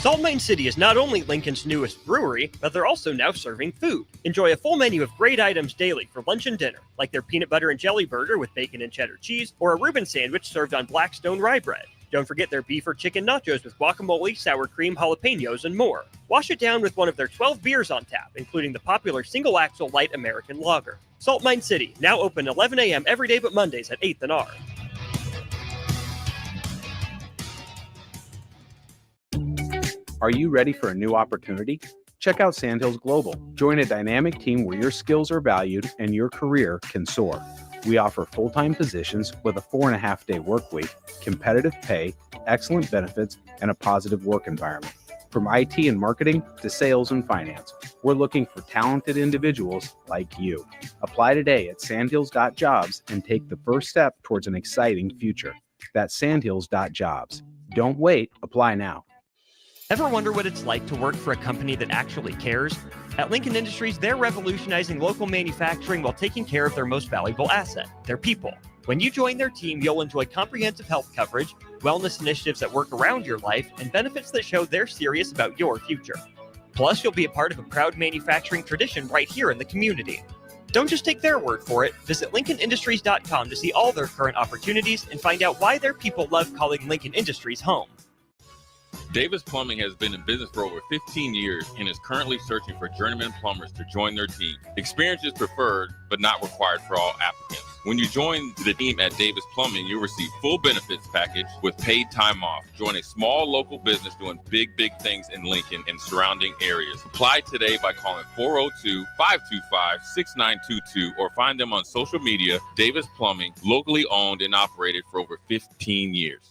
Salt Mine City is not only Lincoln's newest brewery, but they're also now serving food. Enjoy a full menu of great items daily for lunch and dinner, like their peanut butter and jelly burger with bacon and cheddar cheese, or a Reuben sandwich served on Blackstone rye bread. Don't forget their beef or chicken nachos with guacamole, sour cream, jalapenos, and more. Wash it down with one of their 12 beers on tap, including the popular Single Axle Light American Lager. Salt Mine City, now open 11 a.m. every day but Mondays at 8th and R. Are you ready for a new opportunity? Check out Sandhills Global. Join a dynamic team where your skills are valued and your career can soar. We offer full-time positions with a 4.5-day work week, competitive pay, excellent benefits, and a positive work environment. From IT and marketing to sales and finance, we're looking for talented individuals like you. Apply today at sandhills.jobs and take the first step towards an exciting future. That's sandhills.jobs. Don't wait, apply now. Ever wonder what it's like to work for a company that actually cares? At Lincoln Industries, they're revolutionizing local manufacturing while taking care of their most valuable asset, their people. When you join their team, you'll enjoy comprehensive health coverage, wellness initiatives that work around your life, and benefits that show they're serious about your future. Plus, you'll be a part of a proud manufacturing tradition right here in the community. Don't just take their word for it. Visit LincolnIndustries.com to see all their current opportunities and find out why their people love calling Lincoln Industries home. Davis Plumbing has been in business for over 15 years and is currently searching for journeyman plumbers to join their team. Experience is preferred, but not required for all applicants. When you join the team at Davis Plumbing, you'll receive full benefits package with paid time off. Join a small local business doing big things in Lincoln and surrounding areas. Apply today by calling 402-525-6922 or find them on social media. Davis Plumbing, locally owned and operated for over 15 years.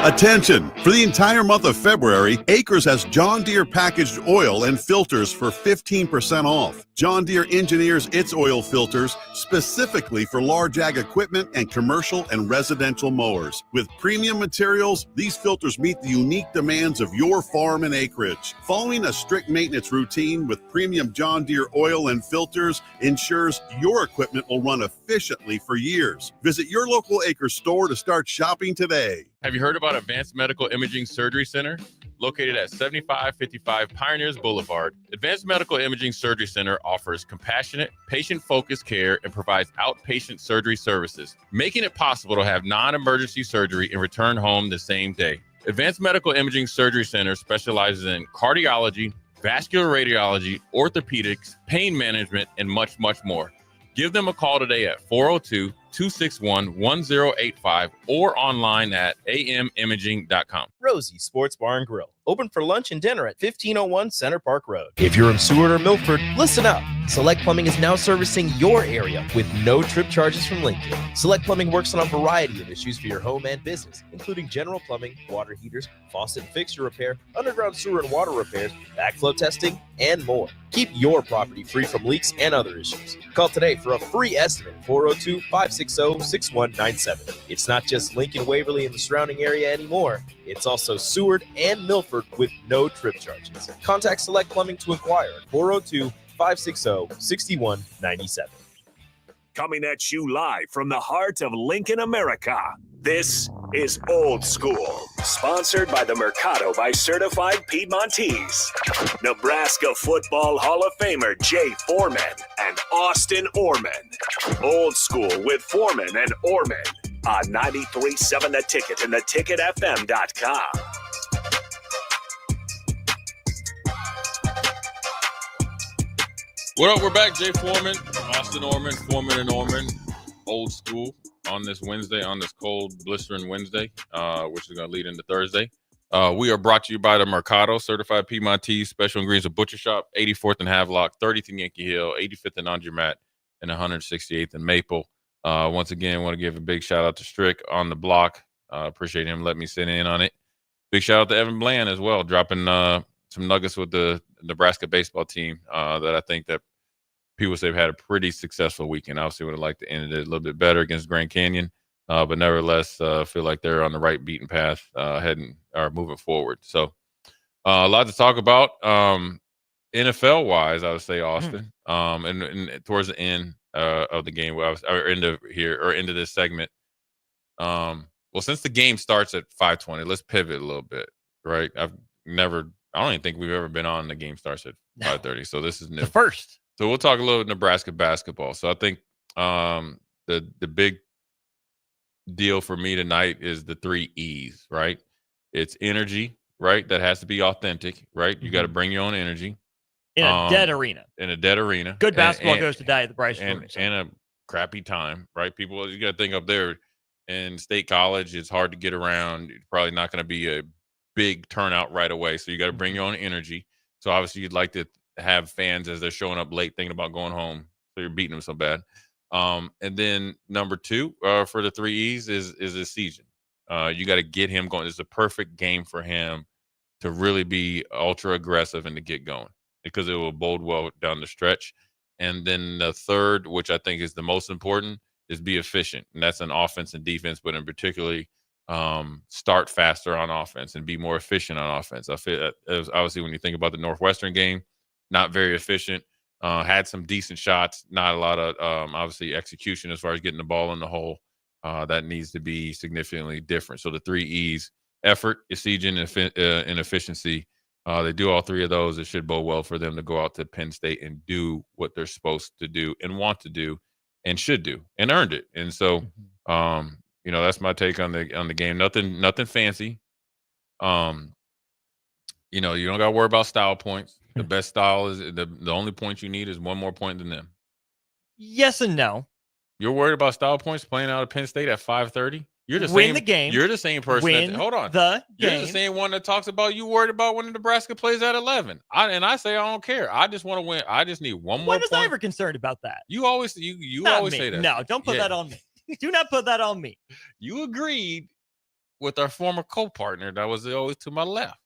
Attention! For the entire month of February, Acres has John Deere packaged oil and filters for 15% off. John Deere engineers its oil filters specifically for large ag equipment and commercial and residential mowers. With premium materials, these filters meet the unique demands of your farm and acreage. Following a strict maintenance routine with premium John Deere oil and filters ensures your equipment will run efficiently for years. Visit your local Acres store to start shopping today. Have you heard about Advanced Medical Imaging Surgery Center? Located at 7555 Pioneers Boulevard, Advanced Medical Imaging Surgery Center offers compassionate, patient-focused care and provides outpatient surgery services, making it possible to have non-emergency surgery and return home the same day. Advanced Medical Imaging Surgery Center specializes in cardiology, vascular radiology, orthopedics, pain management, and much more. Give them a call today at 402-261-1085 or online at amimaging.com. Rosie's Sports Bar and Grill, open for lunch and dinner at 1501 Center Park Road. If you're in Seward or Milford, listen up. Select Plumbing is now servicing your area with no trip charges from Lincoln. Select Plumbing works on a variety of issues for your home and business, including general plumbing, water heaters, faucet and fixture repair, underground sewer and water repairs, backflow testing, and more. Keep your property free from leaks and other issues. Call today for a free estimate, 402-560-6197. It's not just Lincoln, Waverly, and the surrounding area anymore. It's also Seward and Milford with no trip charges. Contact Select Plumbing to inquire at 402-560-6197. Coming at you live from the heart of Lincoln, America. This is Old School, sponsored by the Mercado by Certified Piedmontese. Nebraska Football Hall of Famer Jay Foreman and Austin Oerman. Old School with Foreman and Oerman on 93.7 The Ticket and theticketfm.com. What up? We're back. Jay Foreman, Austin Oerman, Foreman and Oerman, Old School on this Wednesday, on this cold, blistering Wednesday, which is going to lead into Thursday. We are brought to you by the Mercado, Certified Piedmontese, Special Ingredients of Butcher Shop, 84th and Havelock, 30th and Yankee Hill, 85th and Andermatt, and 168th and Maple. Once again, want to give a big shout out to Strick on the block. Appreciate him letting me sit in on it. Big shout out to Evan Bland as well, dropping some nuggets with the Nebraska baseball team that I think that people say have had a pretty successful weekend. Obviously would have liked to end it a little bit better against Grand Canyon, but nevertheless feel like they're on the right beaten path heading or moving forward. So a lot to talk about NFL wise, I would say, Austin. And towards the end of the game, into this segment. Well, since the game starts at 5:20, let's pivot a little bit. right? I don't even think we've ever been on the game starts at 5:30. So this is new. The first. So we'll talk a little Nebraska basketball. So I think the big deal for me tonight is the 3 E's, right? It's energy, right? That has to be authentic, right? You got to bring your own energy. In a dead arena. In a dead arena. Good basketball goes to die at the Bryce and a crappy time, right? People, you got to think up there in State College, it's hard to get around. It's probably not going to be a big turnout right away. So you got to bring your own energy. So obviously you'd like to have fans as they're showing up late thinking about going home. So you're beating them so bad. And then number 2 for the 3 E's is a season. You got to get him going. It's a perfect game for him to really be ultra aggressive and to get going, because it will bode well down the stretch. And then the third, which I think is the most important, is be efficient. And that's an offense and defense, but in particularly start faster on offense and be more efficient on offense. I feel that obviously when you think about the Northwestern game, not very efficient. Had some decent shots, not a lot of obviously execution as far as getting the ball in the hole. That needs to be significantly different. So the 3 E's: effort, precision, and efficiency. They do all 3 of those. It should bode well for them to go out to Penn State and do what they're supposed to do and want to do and should do and earned it. And so, that's my take on the game. Nothing fancy. You don't got to worry about style points. The best style is the only point you need is one more point than them. Yes and no. You're worried about style points playing out of Penn State at 5:30? You're the Win same. The game. You're the same person. Hold on. You're the same one that talks about you worried about when Nebraska plays at 11. I say I don't care. I just want to win. I just need one more. When was I ever concerned about that? You always say that. No, don't put that on me. Do not put that on me. You agreed with our former co-partner that was always to my left.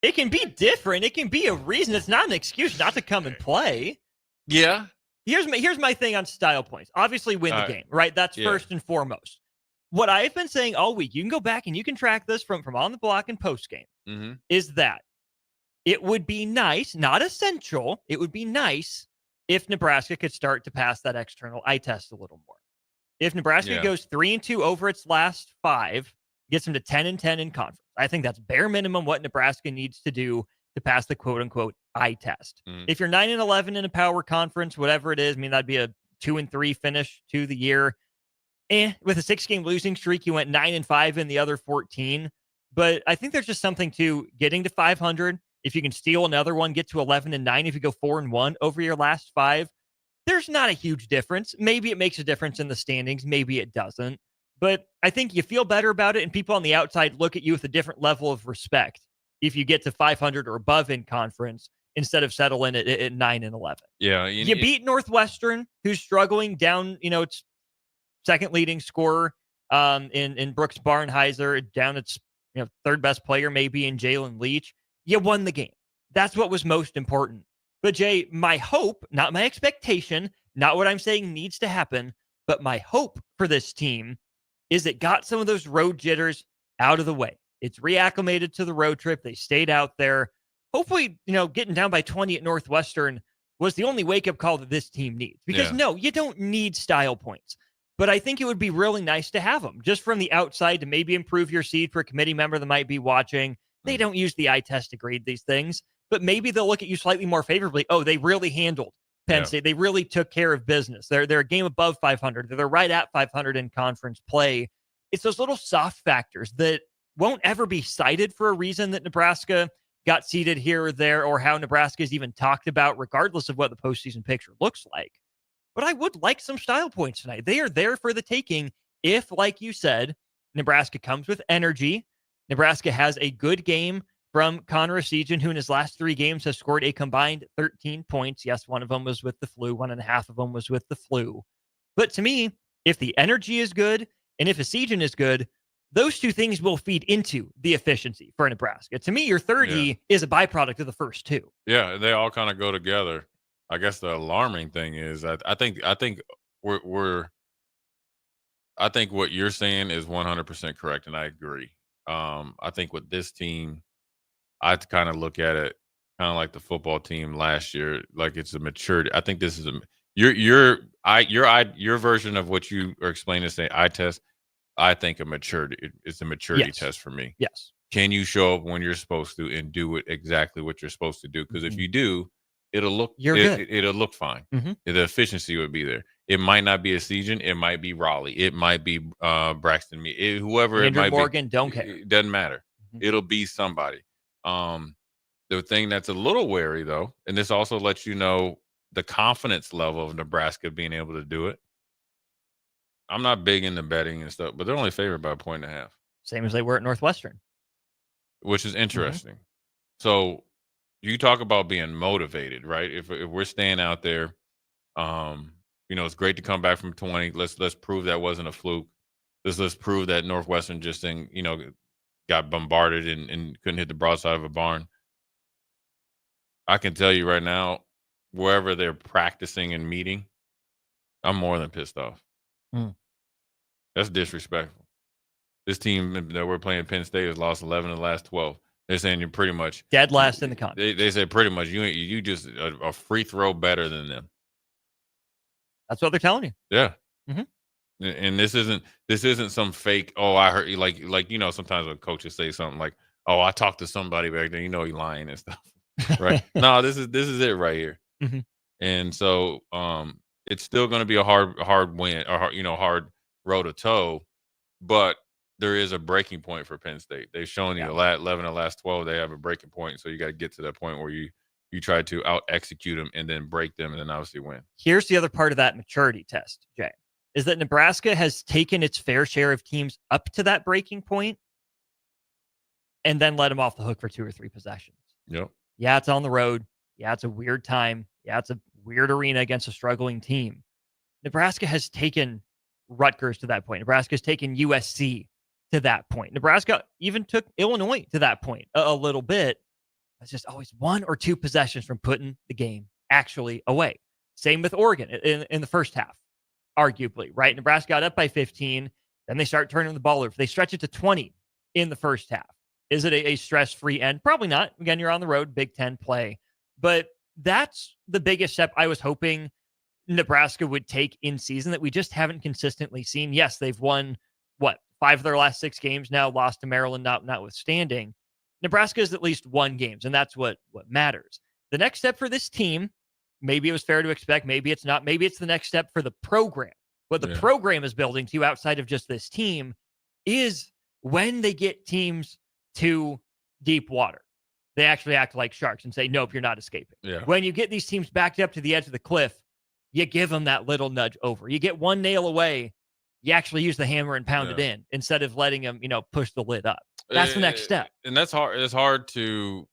It can be different. It can be a reason. It's not an excuse not to come and play. Yeah. Here's my thing on style points. Obviously, win the game, right? That's first and foremost. What I've been saying all week, you can go back and you can track this from on the block and post game, is that it would be nice, not essential, it would be nice if Nebraska could start to pass that external eye test a little more. If Nebraska goes 3-2 over its last 5, gets them to 10-10 in conference, I think that's bare minimum what Nebraska needs to do to pass the quote-unquote eye test. If you're 9-11 in a power conference, whatever it is, that'd be a 2-3 finish to the year. With a 6-game losing streak, you went 9-5 in the other 14. But I think there's just something to getting to 500. If you can steal another one, get to 11-9. If you go 4-1 over your last 5, there's not a huge difference. Maybe it makes a difference in the standings. Maybe it doesn't. But I think you feel better about it, and people on the outside look at you with a different level of respect if you get to 500 or above in conference instead of settling at 9-11. Yeah. You beat Northwestern, who's struggling down, its second leading scorer in Brooks Barnheiser, down its third best player maybe in Jalen Leach. You won the game. That's what was most important. But Jay, my hope, not my expectation, not what I'm saying needs to happen, but my hope for this team is it got some of those road jitters out of the way. It's reacclimated to the road trip. They stayed out there. Hopefully, getting down by 20 at Northwestern was the only wake-up call that this team needs. Because no, you don't need style points. But I think it would be really nice to have them just from the outside to maybe improve your seed for a committee member that might be watching. They don't use the eye test to grade these things, but maybe they'll look at you slightly more favorably. Oh, they really handled Penn State. They really took care of business. They're a game above 500. They're right at 500 in conference play. It's those little soft factors that won't ever be cited for a reason that Nebraska got seeded here or there, or how Nebraska is even talked about, regardless of what the postseason picture looks like. But I would like some style points tonight. They are there for the taking if, like you said, Nebraska comes with energy. Nebraska has a good game from Connor Essegian, who in his last 3 games has scored a combined 13 points. Yes, one of them was with the flu. 1.5 of them was with the flu. But to me, if the energy is good and if Essegian is good, those 2 things will feed into the efficiency for Nebraska. To me, your 30 is a byproduct of the first 2. Yeah, they all kind of go together. I guess the alarming thing is I think what you're saying is 100% correct, and I agree. I think with this team, I kind of look at it kind of like the football team last year, like it's a maturity. I think this is your version of what you are explaining, say eye test. I think it's a maturity test for me. Yes. Can you show up when you're supposed to and do it exactly what you're supposed to do? Because if you do, it'll look good. It'll look fine. The efficiency would be there. It might not be a Season. It might be Raleigh. It might be Braxton. Whoever Andrew it might Morgan, be. don't care. It doesn't matter. It'll be somebody. The thing that's a little wary, though, and this also lets you know the confidence level of Nebraska being able to do it. I'm not big into betting and stuff, but they're only favored by 1.5. Same as they were at Northwestern. Which is interesting. So you talk about being motivated, right? If we're staying out there, it's great to come back from 20. Let's prove that wasn't a fluke. Let's prove that Northwestern just got bombarded and couldn't hit the broadside of a barn. I can tell you right now, wherever they're practicing and meeting, I'm more than pissed off. That's disrespectful. This team that we're playing, Penn State, has lost 11 of the last 12. They're saying you're pretty much dead last in the country. They said pretty much you just a free throw better than them. That's what they're telling you. Yeah. And this isn't some fake. Oh, I heard you like sometimes when coaches say something like, "Oh, I talked to somebody back there." You're lying and stuff, right? No, this is it right here. And so it's still going to be a hard win or hard row to toe, but there is a breaking point for Penn State. They've shown you 11 of the last 12, they have a breaking point. So you got to get to that point where you try to out-execute them and then break them and then obviously win. Here's the other part of that maturity test, Jay, is that Nebraska has taken its fair share of teams up to that breaking point and then let them off the hook for 2 or 3 possessions. Yep. Yeah, it's on the road. Yeah, it's a weird time. Yeah, it's a weird arena against a struggling team. Nebraska has taken Rutgers to that point. Nebraska has taken USC to that point. Nebraska even took Illinois to that point a little bit. It's just always 1 or 2 possessions from putting the game actually away. Same with Oregon in the first half, arguably, right? Nebraska got up by 15. Then they start turning the ball over. They stretch it to 20 in the first half. Is it a stress-free end? Probably not. Again, you're on the road, Big Ten play. But that's the biggest step I was hoping Nebraska would take in season that we just haven't consistently seen. Yes, they've won, 5 of their last 6 games now, lost to Maryland, notwithstanding. Nebraska has at least won games, and that's what matters. The next step for this team, maybe it was fair to expect, maybe it's not, maybe it's the next step for the program. What the program is building to outside of just this team is when they get teams to deep water, they actually act like sharks and say, nope, you're not escaping. Yeah. When you get these teams backed up to the edge of the cliff, you give them that little nudge over. You get 1 nail away, you actually use the hammer and pound it in instead of letting them, push the lid up. That's the next step. And that's hard. It's hard to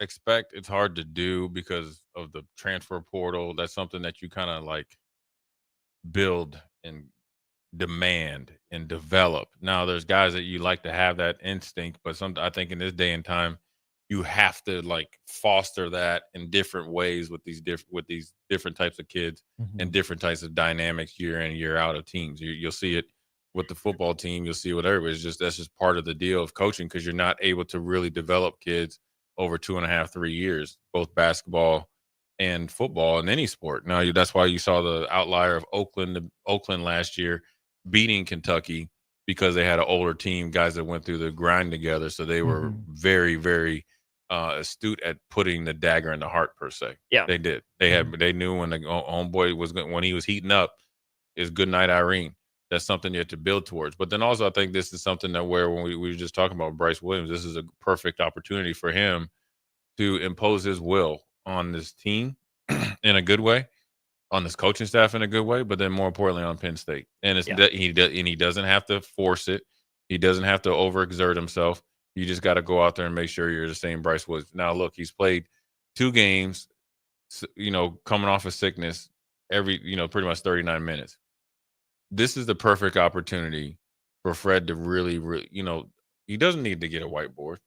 expect. It's hard to do because of the transfer portal. That's something that you kind of build and demand and develop. Now, there's guys that you like to have that instinct, but I think in this day and time, you have to foster that in different ways with these different types of kids and different types of dynamics year in, year out of teams. You'll see it with the football team. You'll see it with everybody. That's just part of the deal of coaching because you're not able to really develop kids over 2.5, 3 years, both basketball and football in any sport. Now, that's why you saw the outlier of Oakland last year beating Kentucky because they had an older team, guys that went through the grind together. So they were very, very astute at putting the dagger in the heart per se. Yeah, they did. They knew when the homeboy when he was heating up, is good night, Irene. That's something you have to build towards. But then also, I think this is something that when we were just talking about Bryce Williams, this is a perfect opportunity for him to impose his will on this team in a good way, on this coaching staff in a good way, but then more importantly on Penn State. And he doesn't have to force it. He doesn't have to overexert himself. You just got to go out there and make sure you're the same Bryce Williams. Now, look, he's played 2 games, coming off of sickness every, pretty much 39 minutes. This is the perfect opportunity for Fred to really, he doesn't need to get a whiteboard.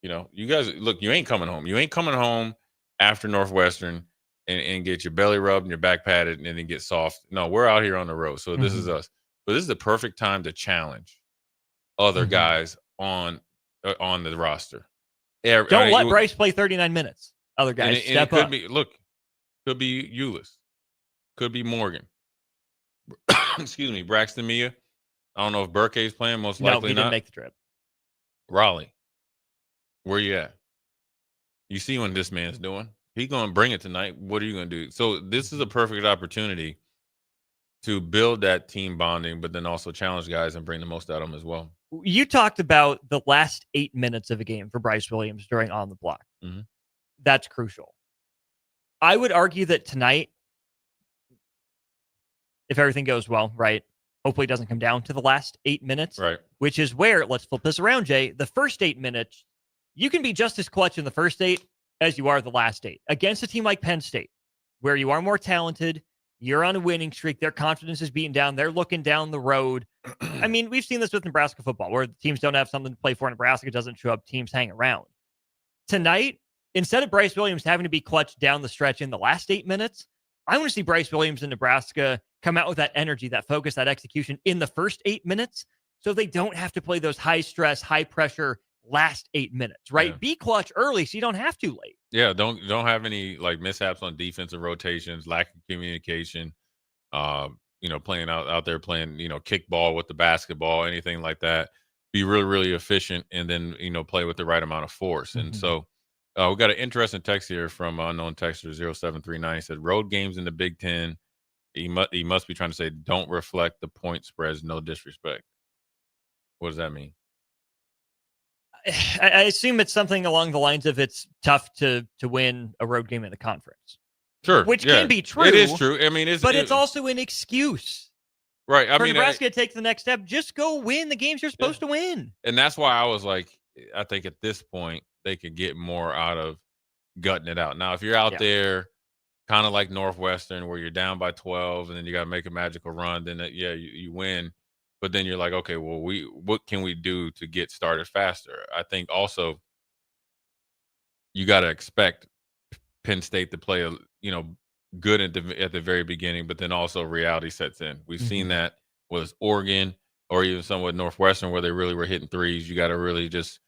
You guys, look, you ain't coming home. You ain't coming home after Northwestern and get your belly rubbed and your back patted and then get soft. No, we're out here on the road. So this is us. But this is the perfect time to challenge other guys on the roster. Don't let Bryce play 39 minutes. Other guys step up. Could be Ulis. Could be Morgan. Excuse me, Braxton Mia. I don't know if Burke's playing. Most No, likely he didn't not. make the trip. Raleigh, where you at? You see what this man's doing. He's going to bring it tonight. What are you going to do? So this is a perfect opportunity to build that team bonding, but then also challenge guys and bring the most out of them as well. You talked about the last 8 minutes of a game for Bryce Williams during On the Block. Mm-hmm. That's crucial. I would argue that tonight, if everything goes well, right, hopefully it doesn't come down to the last 8 minutes, Right. which is where, let's flip this around, Jay, the first 8 minutes, you can be just as clutch in the first 8 as you are the last 8. Against a team like Penn State, where you are more talented, you're on a winning streak, their confidence is beaten down, they're looking down the road. I mean, we've seen this with Nebraska football, where the teams don't have something to play for, Nebraska doesn't show up, teams hang around. Tonight, instead of Bryce Williams having to be clutch down the stretch in the last 8 minutes, I want to see Bryce Williams in Nebraska come out with that energy, that focus, that execution in the first 8 minutes, so they don't have to play those high stress, high pressure last 8 minutes, right? Yeah. Be clutch early so you don't have to late. Yeah, don't have any like mishaps on defensive rotations, lack of communication, playing out there playing, kickball with the basketball, anything like that. Be really, really efficient and then, play with the right amount of force. Mm-hmm. And so we got an interesting text here from unknown texter 0739. He said, road games in the Big Ten, he must be trying to say don't reflect the point spreads, no disrespect. What does that mean? I assume it's something along the lines of it's tough to win a road game in the conference. Sure. Which can be true. It is true. I mean, it's also an excuse. Right. For Nebraska to take the next step, just go win the games you're supposed to win. And that's why I was like, I think at this point, they could get more out of gutting it out. Now, if you're out there kind of like Northwestern where you're down by 12 and then you got to make a magical run, then you win. But then you're like, okay, well, what can we do to get started faster? I think also you got to expect Penn State to play, good at the very beginning, but then also reality sets in. We've seen that with Oregon or even somewhat Northwestern where they really were hitting threes. You got to really just,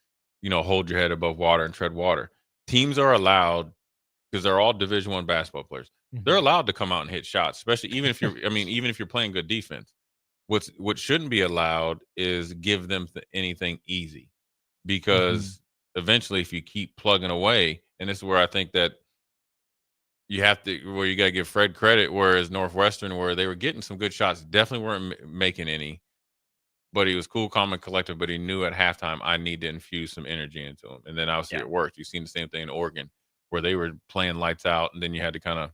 hold your head above water and tread water. Teams are allowed, because they're all Division I basketball players. They're allowed to come out and hit shots, especially even if you're playing good defense. What shouldn't be allowed is give them anything easy, because eventually if you keep plugging away, and this is where I think that you got to give Fred credit, whereas Northwestern, where they were getting some good shots, definitely weren't making any, but he was cool, calm, and collective, but he knew at halftime, I need to infuse some energy into him. And then obviously it worked. You've seen the same thing in Oregon where they were playing lights out, and then you had to kind of,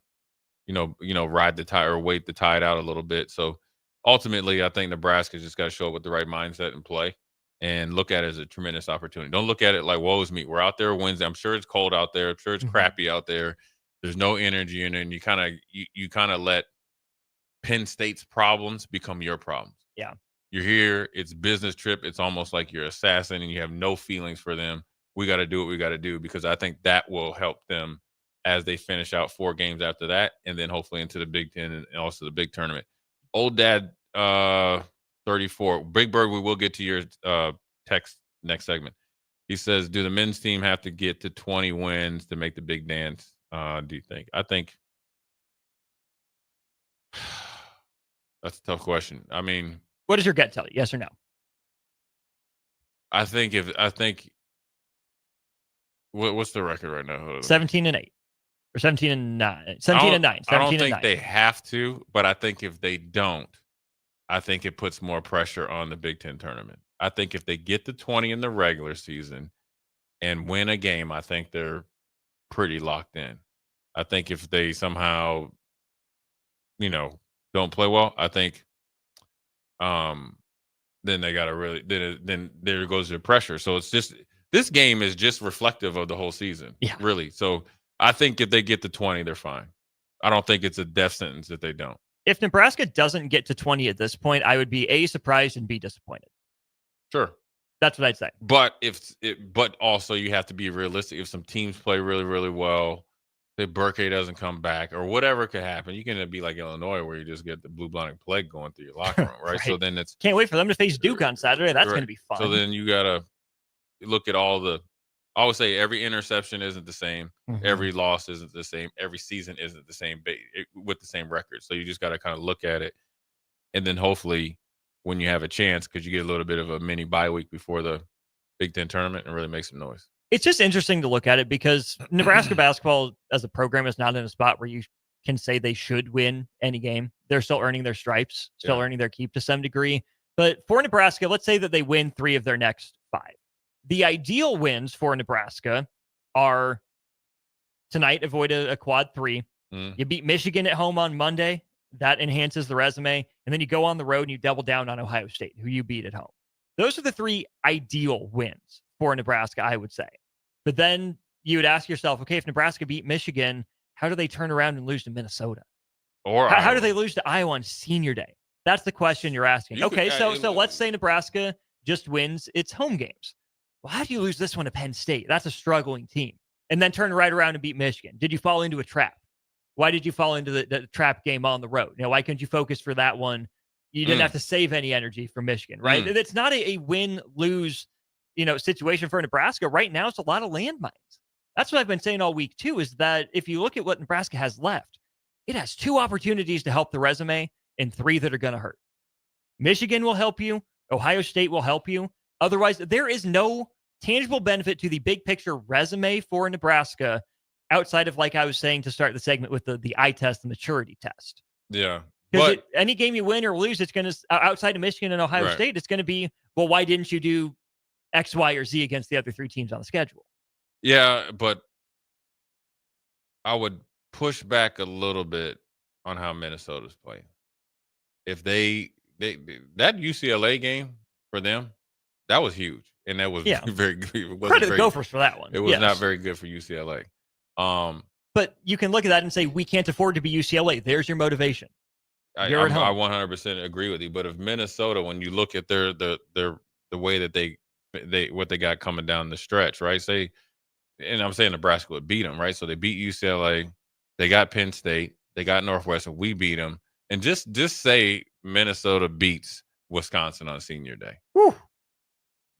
ride the tide or wait the tide out a little bit. So ultimately, I think Nebraska just got to show up with the right mindset and play and look at it as a tremendous opportunity. Don't look at it like, woe is me. We're out there Wednesday. I'm sure it's cold out there. I'm sure it's crappy out there. There's no energy in it. And you kind of let Penn State's problems become your problems. Yeah. You're here. It's business trip. It's almost like you're assassin and you have no feelings for them. We got to do what we got to do, because I think that will help them as they finish out 4 games after that, and then hopefully into the Big Ten and also the big tournament. Old Dad 34. Big Bird, we will get to your text next segment. He says, do the men's team have to get to 20 wins to make the big dance? Do you think? I think that's a tough question. I mean, what does your gut tell you? Yes or no? I think what's the record right now? 17-8 or 17-9. 17-9. I don't think they have to, but I think if they don't, I think it puts more pressure on the Big Ten tournament. I think if they get to 20 in the regular season and win a game, I think they're pretty locked in. I think if they somehow, don't play well, I think then they got to really, then there goes the pressure. So it's just, this game is just reflective of the whole season, really. So I think if they get to 20, they're fine. I don't think it's a death sentence if they don't. If Nebraska doesn't get to 20 at this point, I would be A, surprised, and B, disappointed. Sure. That's what I'd say. But but also you have to be realistic. If some teams play really, really well, if Burke doesn't come back or whatever could happen, you can be like Illinois where you just get the blue blonde plague going through your locker room, right? So then it's can't wait for them to face Duke on Saturday. That's going to be fun. So then you got to look at all the, I always say every interception isn't the same. Every loss isn't the same. Every season isn't the same with the same record. So you just got to kind of look at it and then hopefully when you have a chance, because you get a little bit of a mini bye week before the Big Ten tournament and really make some noise. It's just interesting to look at it because Nebraska basketball as a program is not in a spot where you can say they should win any game. They're still earning their stripes, still earning their keep to some degree. But for Nebraska, let's say that they win 3 of their next 5. The ideal wins for Nebraska are tonight, avoid a quad 3. You beat Michigan at home on Monday. That enhances the resume. And then you go on the road and you double down on Ohio State, who you beat at home. Those are the 3 ideal wins for Nebraska, I would say. But then you would ask yourself, okay, if Nebraska beat Michigan, how do they turn around and lose to Minnesota? Or how do they lose to Iowa on Senior Day? That's the question you're asking. So let's say Nebraska just wins its home games. Well, how do you lose this one to Penn State? That's a struggling team. And then turn right around and beat Michigan. Did you fall into a trap? Why did you fall into the trap game on the road? Why couldn't you focus for that one? You didn't have to save any energy from Michigan, right? It's not a win-lose, situation for Nebraska. Right now, it's a lot of landmines. That's what I've been saying all week, too, is that if you look at what Nebraska has left, it has 2 opportunities to help the resume and 3 that are going to hurt. Michigan will help you. Ohio State will help you. Otherwise, there is no tangible benefit to the big picture resume for Nebraska outside of, like I was saying to start the segment, with the eye test and maturity test. Yeah. Because any game you win or lose, it's going to, outside of Michigan and Ohio State, it's going to be, well, why didn't you do X, Y, or Z against the other 3 teams on the schedule? Yeah, but I would push back a little bit on how Minnesota's playing. If they that UCLA game for them, that was huge, and that was very good. Credit the Gophers for that one. It was not very good for UCLA. But you can look at that and say, we can't afford to be UCLA. There's your motivation. I 100% agree with you. But if Minnesota, when you look at their the way that they what they got coming down the stretch, right? And I'm saying Nebraska would beat them, right? So they beat UCLA, they got Penn State, they got Northwestern, we beat them, and just say Minnesota beats Wisconsin on Senior Day. Whew.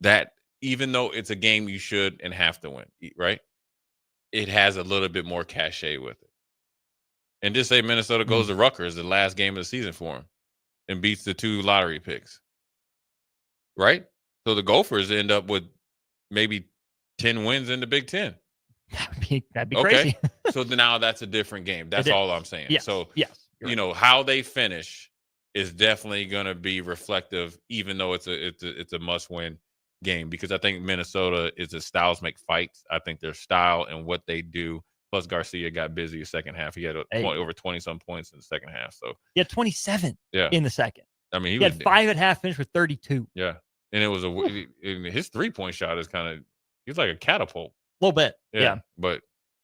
That, even though it's a game you should and have to win, right? It has a little bit more cachet with it. And just say Minnesota goes to Rutgers, the last game of the season for them, and beats the 2 lottery picks, right? So the Gophers end up with maybe 10 wins in the Big Ten. That'd be crazy. So now that's a different game. That's all I'm saying. Yes. So, right. How they finish is definitely going to be reflective, even though it's a must-win game, because I think Minnesota is a styles make fights. I think their style and what they do. Plus, Garcia got busy the second half. He had over 20-some points in the second half. So he had 27 in the second. I mean, he had 5 at half, finished with 32. Yeah. And it was his 3-point shot is kind of, he's like a catapult. A little bit. Yeah. But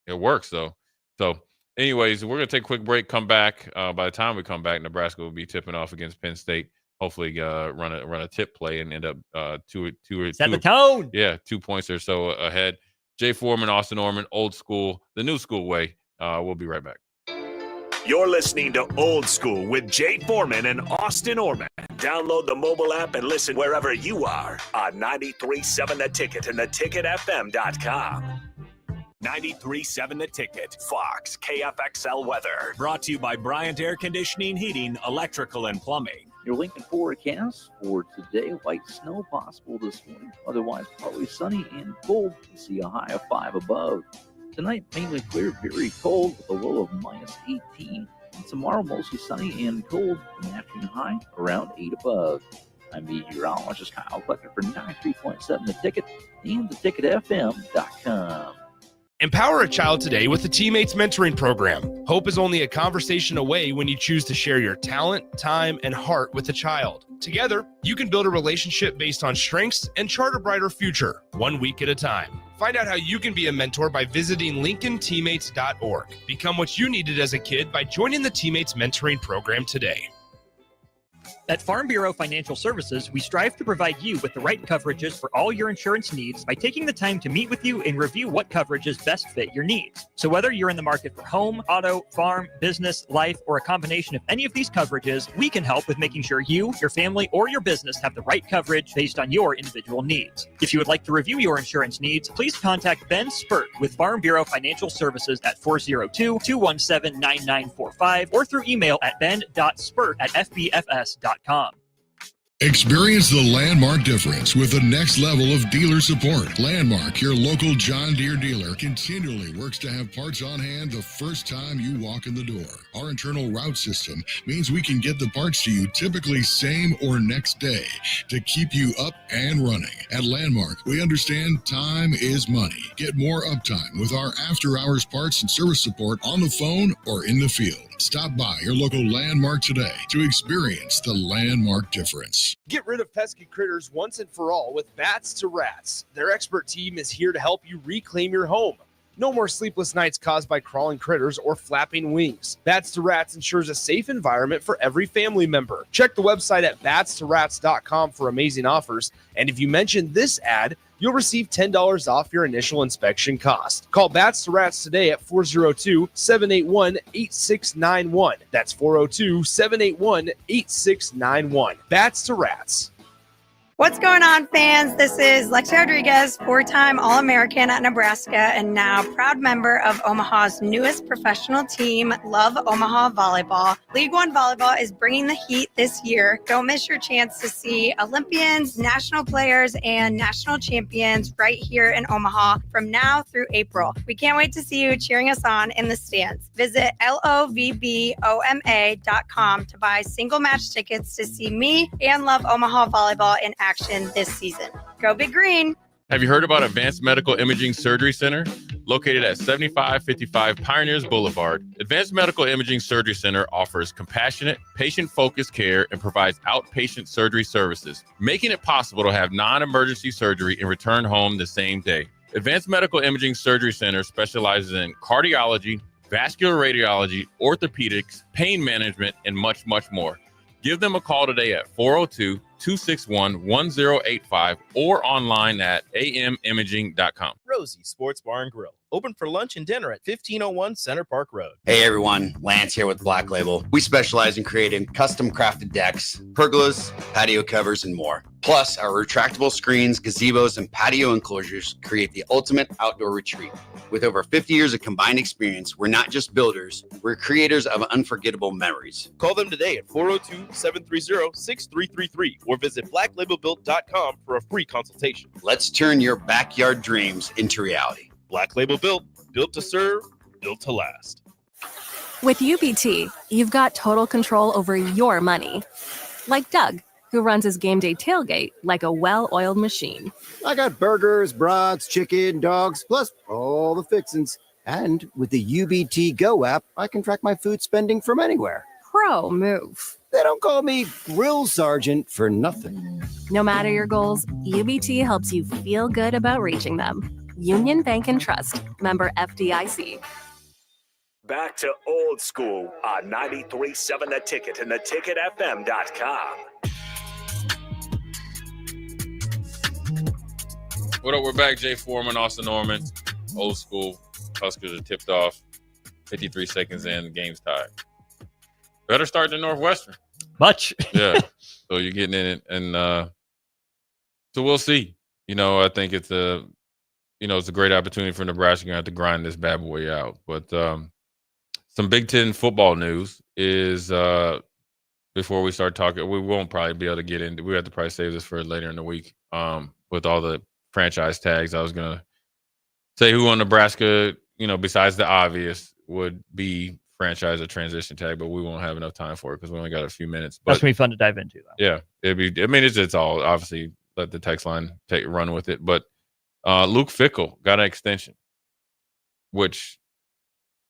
it works, though. So, anyways, we're going to take a quick break, come back. By the time we come back, Nebraska will be tipping off against Penn State. Hopefully run a tip play and end up set the tone. Yeah, 2 points or so ahead. Jay Foreman, Austin Oerman, old school, the new school way. We'll be right back. You're listening to Old School with Jay Foreman and Austin Oerman. Download the mobile app and listen wherever you are on 93.7 The Ticket and theticketfm.com. 93.7 The Ticket, Fox, KFXL weather. Brought to you by Bryant Air Conditioning, Heating, Electrical, and Plumbing. Your Lincoln forecast for today: light snow possible this morning, otherwise partly sunny and cold. You see a high of 5 above. Tonight, mainly clear, very cold with a low of -18. And tomorrow, mostly sunny and cold, an afternoon high around 8 above. I'm meteorologist Kyle Kleckner for 93.7 The Ticket and theticketfm.com. Empower a child today with the Teammates Mentoring Program. Hope is only a conversation away when you choose to share your talent, time, and heart with a child. Together, you can build a relationship based on strengths and chart a brighter future, 1 week at a time. Find out how you can be a mentor by visiting LincolnTeammates.org. Become what you needed as a kid by joining the Teammates Mentoring Program today. At Farm Bureau Financial Services, we strive to provide you with the right coverages for all your insurance needs by taking the time to meet with you and review what coverages best fit your needs. So whether you're in the market for home, auto, farm, business, life, or a combination of any of these coverages, we can help with making sure you, your family, or your business have the right coverage based on your individual needs. If you would like to review your insurance needs, please contact Ben Spurt with Farm Bureau Financial Services at 402-217-9945 or through email at ben.spurt@fbfs.com. Experience the Landmark difference with the next level of dealer support. Landmark, your local John Deere dealer, continually works to have parts on hand the first time you walk in the door. Our internal route system means we can get the parts to you typically same or next day to keep you up and running. At Landmark, we understand time is money. Get more uptime with our after-hours parts and service support on the phone or in the field. Stop by your local Landmark today to experience the Landmark difference. Get rid of pesky critters once and for all with Bats to Rats. Their expert team is here to help you reclaim your home. No more sleepless nights caused by crawling critters or flapping wings. Bats to Rats ensures a safe environment for every family member. Check the website at batstorats.com for amazing offers. And if you mention this ad, you'll receive $10 off your initial inspection cost. Call Bats to Rats today at 402-781-8691. That's 402-781-8691. Bats to Rats. What's going on, fans? This is Lexi Rodriguez, four-time All-American at Nebraska and now proud member of Omaha's newest professional team, Love Omaha Volleyball. League One Volleyball is bringing the heat this year. Don't miss your chance to see Olympians, national players, and national champions right here in Omaha from now through April. We can't wait to see you cheering us on in the stands. Visit lovboma.com to buy single match tickets to see me and Love Omaha Volleyball in action this season. Go Big Green! Have you heard about Advanced Medical Imaging Surgery Center? Located at 7555 Pioneers Boulevard, Advanced Medical Imaging Surgery Center offers compassionate, patient-focused care and provides outpatient surgery services, making it possible to have non-emergency surgery and return home the same day. Advanced Medical Imaging Surgery Center specializes in cardiology, vascular radiology, orthopedics, pain management, and much, much more. Give them a call today at 402-261-1085 or online at amimaging.com. Rosie Sports Bar and Grill, open for lunch and dinner at 1501 Center Park Road. Hey everyone, Lance here with Black Label. We specialize in creating custom crafted decks, pergolas, patio covers, and more. Plus, our retractable screens, gazebos, and patio enclosures create the ultimate outdoor retreat. With over 50 years of combined experience, we're not just builders, we're creators of unforgettable memories. Call them today at 402-730-6333 or visit blacklabelbuilt.com for a free consultation. Let's turn your backyard dreams into reality. Black Label Built, built to serve, built to last. With UBT, you've got total control over your money. Like Doug, who runs his game day tailgate like a well-oiled machine. I got burgers, brats, chicken, dogs, plus all the fixins. And with the UBT Go app, I can track my food spending from anywhere. Pro move. They don't call me Grill Sergeant for nothing. No matter your goals, UBT helps you feel good about reaching them. Union Bank and Trust. Member FDIC. Back to old school on 93.7 The Ticket and theticketfm.com. What up? We're back. Jay Foreman, Austin Oerman. Old school. Huskers are tipped off. 53 seconds in. The game's tied. Better start than Northwestern. Much. Yeah. So you're getting in it. And so we'll see. I think it's a great opportunity for Nebraska. You're going to have to grind this bad boy out. But some Big Ten football news is before we start talking, we won't probably be able to get into. We have to probably save this for later in the week with all the franchise tags. I was going to say who on Nebraska, besides the obvious, would be franchise or transition tag, but we won't have enough time for it because we only got a few minutes. But that's going to be fun to dive into, though. Yeah. It's all obviously let the text line run with it. But Luke Fickell got an extension, which